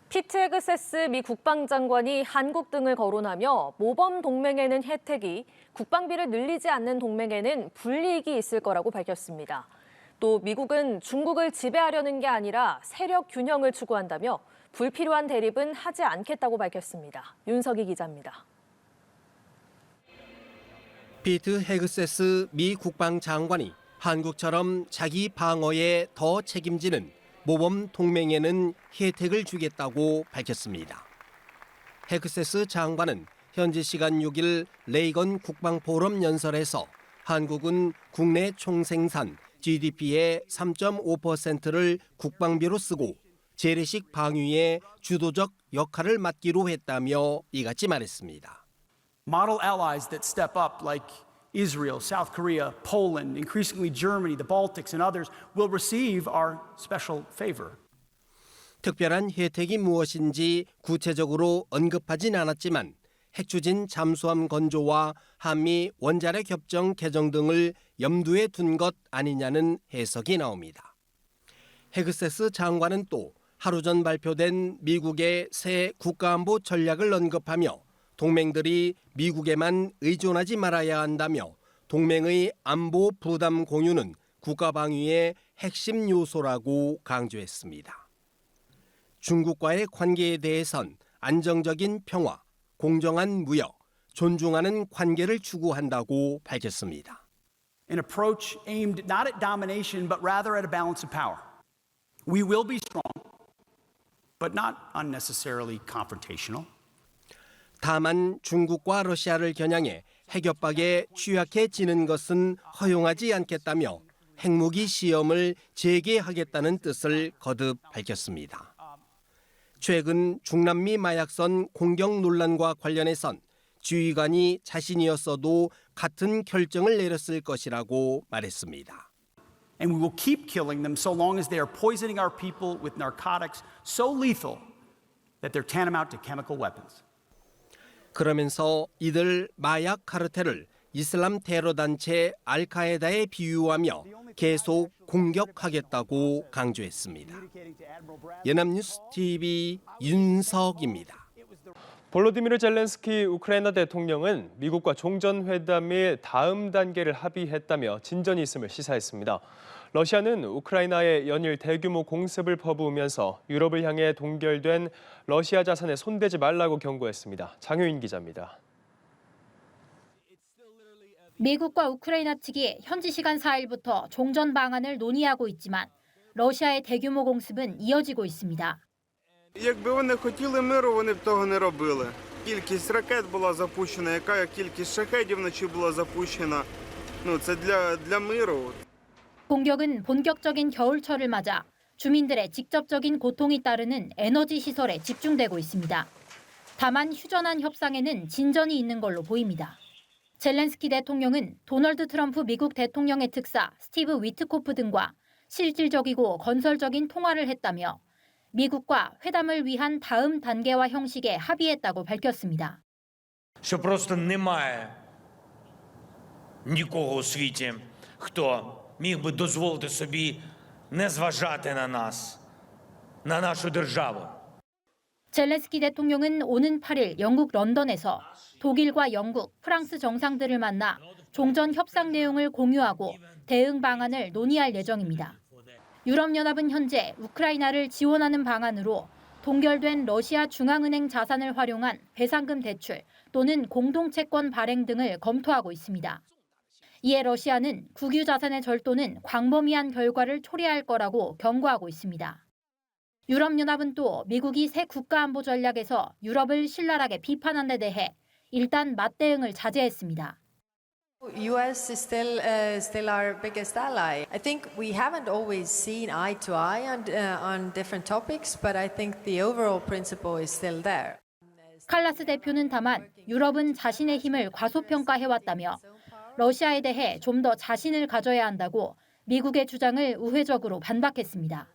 피트 헤그세스 미 국방장관이 한국 등을 거론하며 모범 동맹에는 혜택이, 국방비를 늘리지 않는 동맹에는 불이익이 있을 거라고 밝혔습니다. 또 미국은 중국을 지배하려는 게 아니라 세력 균형을 추구한다며 불필요한 대립은 하지 않겠다고 밝혔습니다. 윤석희 기자입니다. 피트 헤그세스 미 국방장관이 한국처럼 자기 방어에 더 책임지는 모범 동맹에는 혜택을 주겠다고 밝혔습니다. 헤그세스 장관은 현지 시간 6일 레이건 국방포럼 연설에서 한국은 국내 총생산 GDP의 3.5%를 국방비로 쓰고 재래식 방위에 주도적 역할을 맡기로 했다며 이같이 말했습니다. Model allies that step up like Israel, South Korea, Poland, increasingly Germany, the Baltics and others will receive our special favor. 특별한 혜택이 무엇인지 구체적으로 언급하진 않았지만 핵추진 잠수함 건조와 한미 원자력 협정 개정 등을 염두에 둔 것 아니냐는 해석이 나옵니다. 헤그세스 장관은 또 하루 전 발표된 미국의 새 국가안보 전략을 언급하며 동맹들이 미국에만 의존하지 말아야 한다며 동맹의 안보 부담 공유는 국가방위의 핵심 요소라고 강조했습니다. 중국과의 관계에 대해선 안정적인 평화, 공정한 무역, 존중하는 관계를 추구한다고 밝혔습니다. An approach aimed not at domination but rather at a balance of power. We will be strong, but not unnecessarily confrontational. 다만 중국과 러시아를 겨냥해 핵협박에 취약해지는 것은 허용하지 않겠다며 핵무기 시험을 재개하겠다는 뜻을 거듭 밝혔습니다. 최근 중남미 마약선 공격 논란과 관련해선 지휘관이 자신이었어도 같은 결정을 내렸을 것이라고 말했습니다. And we will keep killing them so long as they are poisoning our people with narcotics so lethal that they're tantamount to chemical weapons. 그러면서 이들 마약 카르텔을 이슬람 테러 단체 알카에다에 비유하며 계속 공격하겠다고 강조했습니다. 연합뉴스 TV 윤석입니다. 볼로디미르 젤렌스키 우크라이나 대통령은 미국과 종전회담의 다음 단계를 합의했다며 진전이 있음을 시사했습니다. 러시아는 우크라이나에 연일 대규모 공습을 퍼부으면서 유럽을 향해 동결된 러시아 자산에 손대지 말라고 경고했습니다. 장효인 기자입니다. 미국과 우크라이나 측이 현지 시간 4일부터 종전 방안을 논의하고 있지만 러시아의 대규모 공습은 이어지고 있습니다. Якби вони хотіли миру, вони б того не робили. Кількість ракет була запущена, яка кількість шахедів вночі була запущена. Це для миру. 공격은 본격적인 겨울철을 맞아 주민들의 직접적인 고통이 따르는 에너지 시설에 집중되고 있습니다. 다만 휴전한 협상에는 진전이 있는 걸로 보입니다. 젤렌스키 대통령은 도널드 트럼프 미국 대통령의 특사 스티브 위트코프 등과 실질적이고 건설적인 통화를 했다며 미국과 회담을 위한 다음 단계와 형식에 합의했다고 밝혔습니다. Що просто немає нікого у світі, хто міг би дозволити собі не зважати на нас, на нашу державу. 젤렌스키 대통령은 오는 8일 영국 런던에서 독일과 영국, 프랑스 정상들을 만나 종전 협상 내용을 공유하고 대응 방안을 논의할 예정입니다. 유럽연합은 현재 우크라이나를 지원하는 방안으로 동결된 러시아 중앙은행 자산을 활용한 배상금 대출 또는 공동채권 발행 등을 검토하고 있습니다. 이에 러시아는 국유 자산의 절도는 광범위한 결과를 초래할 거라고 경고하고 있습니다. 유럽연합은 또 미국이 새 국가안보 전략에서 유럽을 신랄하게 비판한 데 대해 일단 맞대응을 자제했습니다. U.S. is still our biggest ally. I think we haven't always seen eye to eye on different topics, but I think the overall principle is still there. 칼라스 대표는 다만 유럽은 자신의 힘을 과소평가해왔다며 러시아에 대해 좀 더 자신을 가져야 한다고 미국의 주장을 우회적으로 반박했습니다.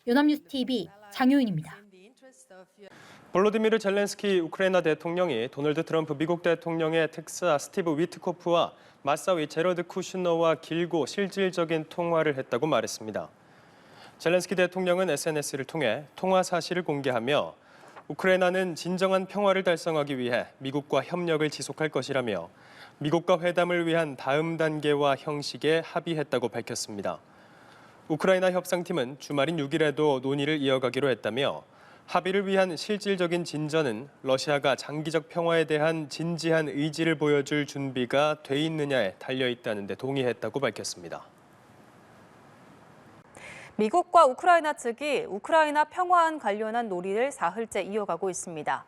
연합뉴스 TV 장효인입니다. 볼로디미르 젤렌스키 우크라이나 대통령이 도널드 트럼프 미국 대통령의 특사 스티브 위트코프와 맞사위 제러드 쿠슈너와 길고 실질적인 통화를 했다고 말했습니다. 젤렌스키 대통령은 SNS를 통해 통화 사실을 공개하며 우크라이나는 진정한 평화를 달성하기 위해 미국과 협력을 지속할 것이라며 미국과 회담을 위한 다음 단계와 형식에 합의했다고 밝혔습니다. 우크라이나 협상팀은 주말인 6일에도 논의를 이어가기로 했다며 합의를 위한 실질적인 진전은 러시아가 장기적 평화에 대한 진지한 의지를 보여줄 준비가 돼 있느냐에 달려있다는 데 동의했다고 밝혔습니다. 미국과 우크라이나 측이 우크라이나 평화안 관련한 논의를 사흘째 이어가고 있습니다.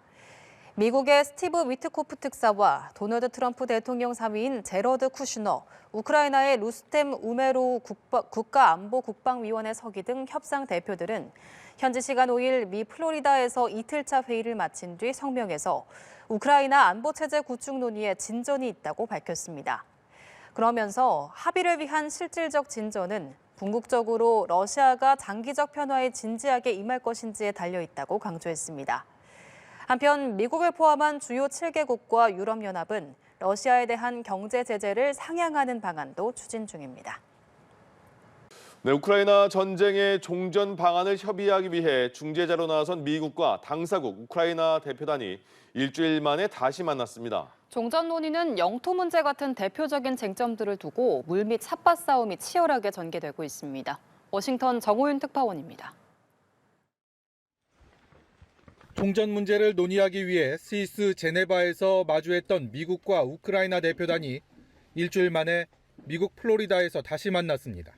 미국의 스티브 위트코프 특사와 도널드 트럼프 대통령 사위인 제러드 쿠슈너, 우크라이나의 루스템 우메로우 국가안보국방위원회 서기 등 협상 대표들은 현지 시간 5일 미 플로리다에서 이틀차 회의를 마친 뒤 성명에서 우크라이나 안보체제 구축 논의에 진전이 있다고 밝혔습니다. 그러면서 합의를 위한 실질적 진전은 궁극적으로 러시아가 장기적 평화에 진지하게 임할 것인지에 달려있다고 강조했습니다. 한편 미국을 포함한 주요 7개국과 유럽연합은 러시아에 대한 경제 제재를 상향하는 방안도 추진 중입니다. 네, 우크라이나 전쟁의 종전 방안을 협의하기 위해 중재자로 나선 미국과 당사국 우크라이나 대표단이 일주일 만에 다시 만났습니다. 종전 논의는 영토 문제 같은 대표적인 쟁점들을 두고 물밑 삿바 싸움이 치열하게 전개되고 있습니다. 워싱턴 정호윤 특파원입니다. 종전 문제를 논의하기 위해 스위스 제네바에서 마주했던 미국과 우크라이나 대표단이 일주일 만에 미국 플로리다에서 다시 만났습니다.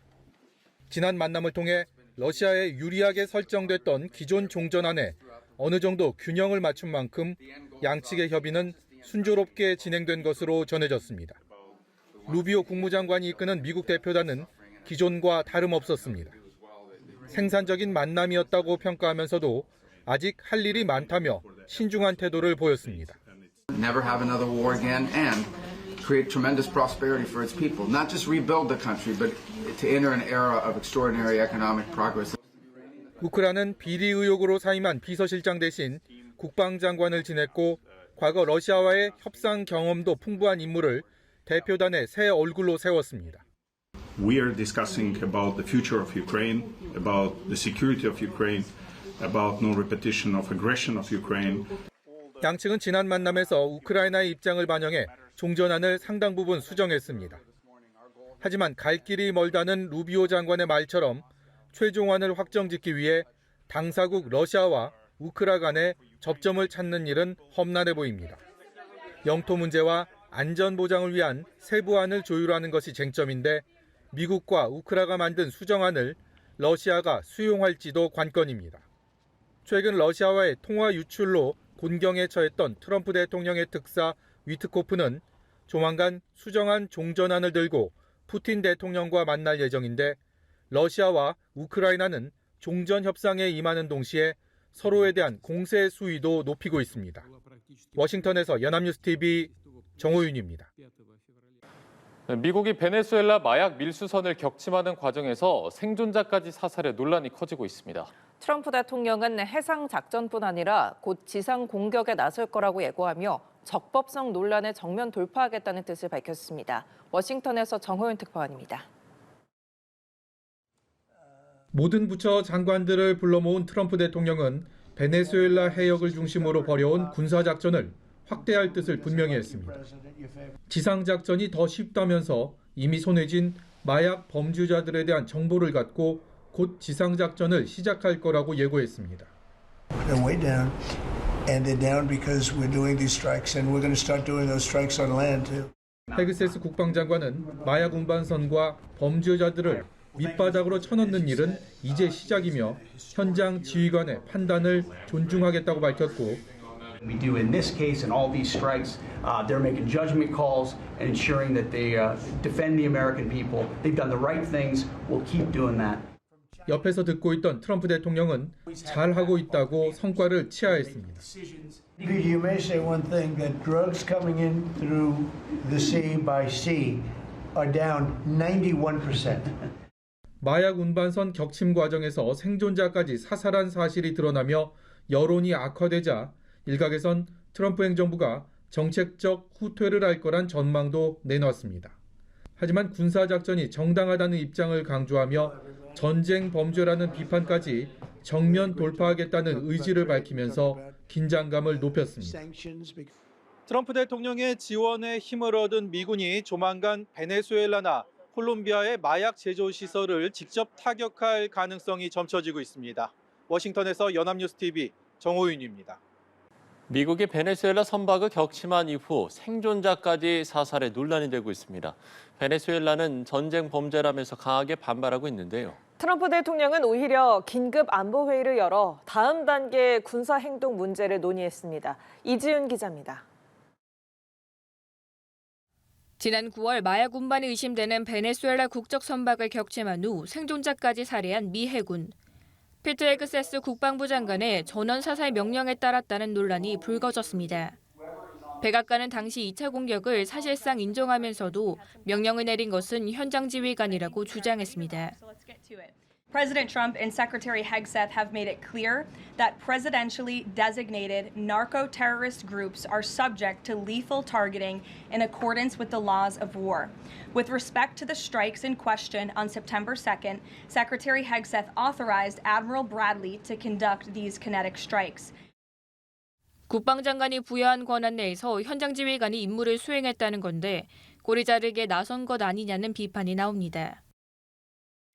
지난 만남을 통해 러시아에 유리하게 설정됐던 기존 종전안에 어느 정도 균형을 맞춘 만큼 양측의 협의는 순조롭게 진행된 것으로 전해졌습니다. 루비오 국무장관이 이끄는 미국 대표단은 기존과 다름없었습니다. 생산적인 만남이었다고 평가하면서도 아직 할 일이 많다며 신중한 태도를 보였습니다. Never have another war again and create tremendous prosperity for its people. Not just rebuild the country, but to enter an era of extraordinary economic progress. 우크라이나는 비리 의혹으로 사임한 비서실장 대신 국방장관을 지냈고 과거 러시아와의 협상 경험도 풍부한 인물을 대표단의 새 얼굴로 세웠습니다. We are discussing about the future of Ukraine, about the security of Ukraine, about no repetition of aggression of Ukraine. 양측은 지난 만남에서 우크라이나의 입장을 반영해 종전안을 상당 부분 수정했습니다. 하지만 갈 길이 멀다는 루비오 장관의 말처럼 최종안을 확정짓기 위해 당사국 러시아와 우크라 간의 접점을 찾는 일은 험난해 보입니다. 영토 문제와 안전 보장을 위한 세부안을 조율하는 것이 쟁점인데 미국과 우크라가 만든 수정안을 러시아가 수용할지도 관건입니다. 최근 러시아와의 통화 유출로 곤경에 처했던 트럼프 대통령의 특사 위트코프는 조만간 수정안 종전안을 들고 푸틴 대통령과 만날 예정인데 러시아와 우크라이나는 종전 협상에 임하는 동시에 서로에 대한 공세 수위도 높이고 있습니다. 워싱턴에서 연합뉴스TV 정호윤입니다. 미국이 베네수엘라 마약 밀수선을 격침하는 과정에서 생존자까지 사살해 논란이 커지고 있습니다. 트럼프 대통령은 해상 작전뿐 아니라 곧 지상 공격에 나설 거라고 예고하며 적법성 논란을 정면 돌파하겠다는 뜻을 밝혔습니다. 워싱턴에서 정호윤 특파원입니다. 모든 부처 장관들을 불러 모은 트럼프 대통령은 베네수엘라 해역을 중심으로 벌여온 군사작전을 확대할 뜻을 분명히 했습니다. 지상작전이 더 쉽다면서 이미 손에 쥔 마약 범죄자들에 대한 정보를 갖고 곧 지상작전을 시작할 거라고 예고했습니다. They're way down, and they're down because we're doing these strikes, and we're going to start doing those strikes on land too. 헤그세스 국방장관은 마약 운반선과 범죄자들을 밑바닥으로 쳐넣는 일은 이제 시작이며 현장 지휘관의 판단을 존중하겠다고 밝혔고 We do in this case and all these strikes, they're making judgment calls and ensuring that they defend the American people. They've done the right things. We'll keep doing that. 옆에서 듣고 있던 트럼프 대통령은 잘하고 있다고 성과를 치하했습니다. You may say one thing, that drugs coming in through the sea by sea are down 91%. 마약 운반선 격침 과정에서 생존자까지 사살한 사실이 드러나며 여론이 악화되자 일각에선 트럼프 행정부가 정책적 후퇴를 할 거란 전망도 내놨습니다. 하지만 군사작전이 정당하다는 입장을 강조하며 전쟁 범죄라는 비판까지 정면 돌파하겠다는 의지를 밝히면서 긴장감을 높였습니다. 트럼프 대통령의 지원에 힘을 얻은 미군이 조만간 베네수엘라나 콜롬비아의 마약 제조 시설을 직접 타격할 가능성이 점쳐지고 있습니다. 워싱턴에서 연합뉴스TV 정호윤입니다. 미국이 베네수엘라 선박을 격침한 이후 생존자까지 사살에 논란이 되고 있습니다. 베네수엘라는 전쟁 범죄라면서 강하게 반발하고 있는데요. 트럼프 대통령은 오히려 긴급 안보회의를 열어 다음 단계 군사행동 문제를 논의했습니다. 이지윤 기자입니다. 지난 9월 마약 운반이 의심되는 베네수엘라 국적 선박을 격침한 후 생존자까지 살해한 미 해군. 피트 헤그세스 국방부 장관의 전원 사살 명령에 따랐다는 논란이 불거졌습니다. 백악관은 당시 2차 공격을 사실상 인정하면서도 명령을 내린 것은 현장 지휘관이라고 주장했습니다. President Trump and Secretary Hegseth have made it clear that presidentially designated narco-terrorist groups are subject to lethal targeting in accordance with the laws of war. With respect to the strikes in question on September 2nd, Secretary Hegseth authorized Admiral Bradley to conduct these kinetic strikes. 국방장관이 부여한 권한 내에서 현장 지휘관이 임무를 수행했다는 건데 꼬리 자르기에 나선 것 아니냐는 비판이 나옵니다.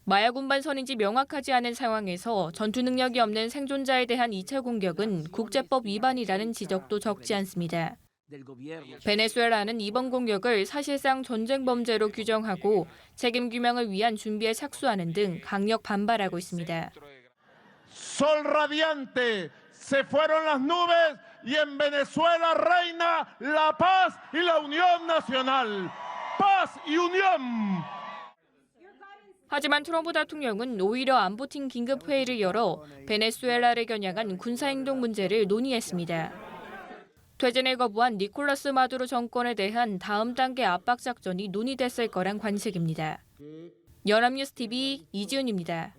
마약 운반선인지 명확하지 않은 상황에서 전투 능력이 없는 생존자에 대한 2차 공격은 국제법 위반이라는 지적도 적지 않습니다. 베네수엘라는 이번 공격을 사실상 전쟁 범죄로 규정하고 책임 규명을 위한 준비에 착수하는 등 강력 반발하고 있습니다. Sol radiante, se fueron las nubes y en Venezuela reina la paz y la unión nacional. Paz y unión. 하지만 트럼프 대통령은 오히려 안보팀 긴급회의를 열어 베네수엘라를 겨냥한 군사행동 문제를 논의했습니다. 퇴진을 거부한 니콜라스 마두로 정권에 대한 다음 단계 압박 작전이 논의됐을 거란 관측입니다. 연합뉴스TV 이지훈입니다.